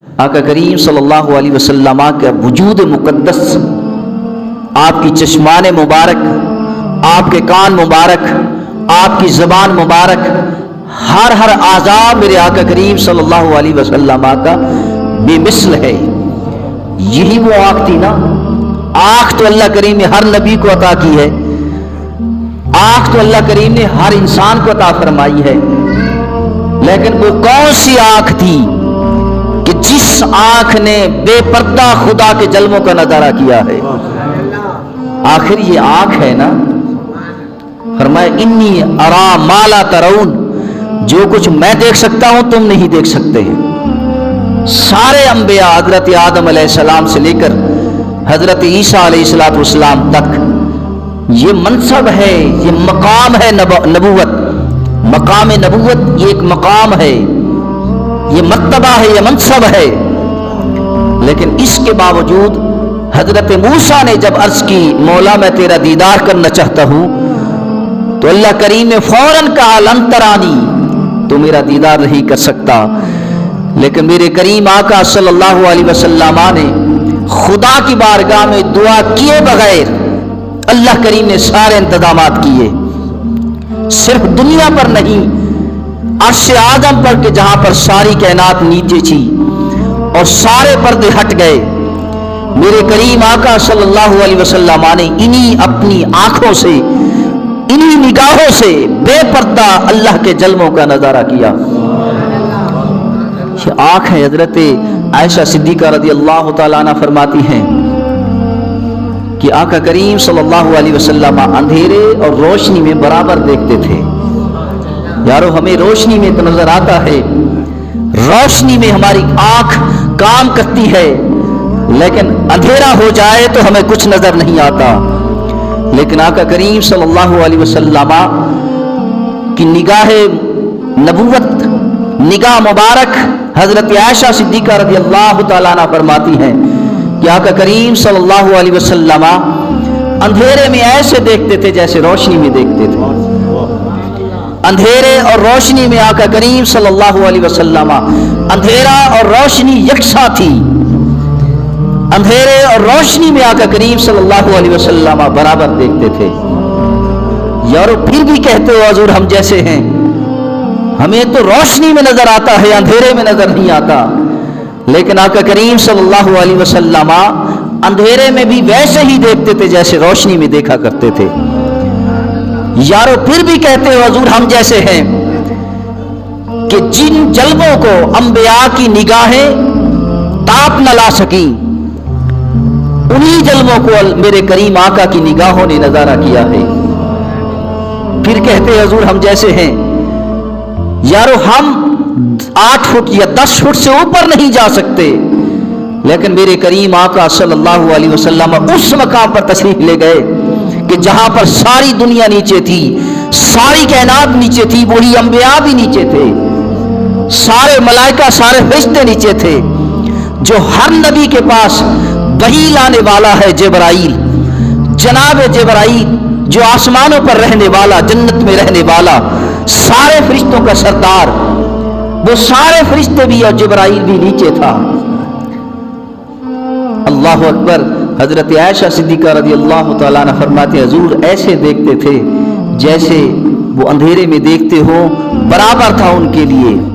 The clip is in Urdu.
آقا کریم صلی اللہ علیہ وسلم کا وجود مقدس، آپ کی چشمان مبارک، آپ کے کان مبارک، آپ کی زبان مبارک، ہر اعضاء میرے آقا کریم صلی اللہ علیہ وسلم کا بے مثل ہے۔ یہی وہ آنکھ تھی نا، آنکھ تو اللہ کریم نے ہر نبی کو عطا کی ہے، آنکھ تو اللہ کریم نے ہر انسان کو عطا فرمائی ہے، لیکن وہ کون سی آنکھ تھی کہ جس آنکھ نے بے پردہ خدا کے جلووں کا نظارہ کیا ہے؟ آخر یہ آنکھ ہے نا۔ فرمایا انی ارا ما لا ترون، جو کچھ میں دیکھ سکتا ہوں تم نہیں دیکھ سکتے۔ سارے انبیاء حضرت آدم علیہ السلام سے لے کر حضرت عیسیٰ علیہ السلام تک یہ منصب ہے، یہ مقام ہے نبوت، مقام نبوت یہ ایک مقام ہے، یہ مرتبہ ہے، یہ منصب ہے۔ لیکن اس کے باوجود حضرت موسیٰ نے جب عرض کی مولا میں تیرا دیدار کرنا چاہتا ہوں، تو اللہ کریم نے فوراً کہا لن ترانی، تو میرا دیدار نہیں کر سکتا۔ لیکن میرے کریم آقا صلی اللہ علیہ وسلم نے خدا کی بارگاہ میں دعا کیے بغیر اللہ کریم نے سارے انتظامات کیے، صرف دنیا پر نہیں، عرش اعظم پر کہ جہاں پر ساری کائنات نیچے تھی اور سارے پردے ہٹ گئے، میرے کریم آقا صلی اللہ علیہ وسلم نے انہی اپنی آنکھوں سے، انہی نگاہوں سے بے پردہ اللہ کے جلووں کا نظارہ کیا۔ یہ آنکھ ہے۔ حضرت عائشہ صدیقہ رضی اللہ تعالیٰ عنہ فرماتی ہیں کہ آقا کریم صلی اللہ علیہ وسلم اندھیرے اور روشنی میں برابر دیکھتے تھے۔ یارو ہمیں روشنی میں تو نظر آتا ہے، روشنی میں ہماری آنکھ کام کرتی ہے، لیکن اندھیرا ہو جائے تو ہمیں کچھ نظر نہیں آتا۔ لیکن آقا کریم صلی اللہ علیہ وسلم کی نگاہ نبوت، نگاہ مبارک، حضرت عائشہ صدیقہ رضی اللہ تعالیٰ عنہ فرماتی ہیں کہ آقا کریم صلی اللہ علیہ وسلم اندھیرے میں ایسے دیکھتے تھے جیسے روشنی میں دیکھتے تھے۔ اندھیرے اور روشنی میں آقا کریم صلی اللہ علیہ وسلم، اندھیرا اور روشنی یکساں تھی، اندھیرے اور روشنی میں آقا کریم صلی اللہ علیہ وسلم برابر دیکھتے تھے۔ یارو پھر بھی کہتے ہو حضور ہم جیسے ہیں، ہمیں تو روشنی میں نظر آتا ہے، اندھیرے میں نظر نہیں آتا۔ لیکن آقا کریم صلی اللہ علیہ وسلم اندھیرے میں بھی ویسے ہی دیکھتے تھے جیسے روشنی میں دیکھا کرتے تھے۔ یارو پھر بھی کہتے ہو حضور ہم جیسے ہیں کہ جن جلووں کو انبیاء کی نگاہیں تاپ نہ لا سکیں، انہی جلووں کو میرے کریم آقا کی نگاہوں نے نظارہ کیا ہے۔ پھر کہتے حضور ہم جیسے ہیں، یارو ہم 8 فٹ یا 10 فٹ سے اوپر نہیں جا سکتے، لیکن میرے کریم آقا صلی اللہ علیہ وسلم اس مقام پر تشریف لے گئے کہ جہاں پر ساری دنیا نیچے تھی، ساری کائنات نیچے تھی، وہی انبیاء بھی نیچے تھے، سارے ملائکہ، سارے فرشتے نیچے تھے۔ جو ہر نبی کے پاس وحی لانے والا ہے جبرائیل، جناب جبرائیل جو آسمانوں پر رہنے والا، جنت میں رہنے والا، سارے فرشتوں کا سردار، وہ سارے فرشتے بھی اور جبرائیل بھی نیچے تھا۔ اللہ اکبر۔ حضرت عائشہ صدیقہ رضی اللہ تعالیٰ عنہ فرماتے حضور ایسے دیکھتے تھے جیسے وہ اندھیرے میں دیکھتے ہو، برابر تھا ان کے لیے۔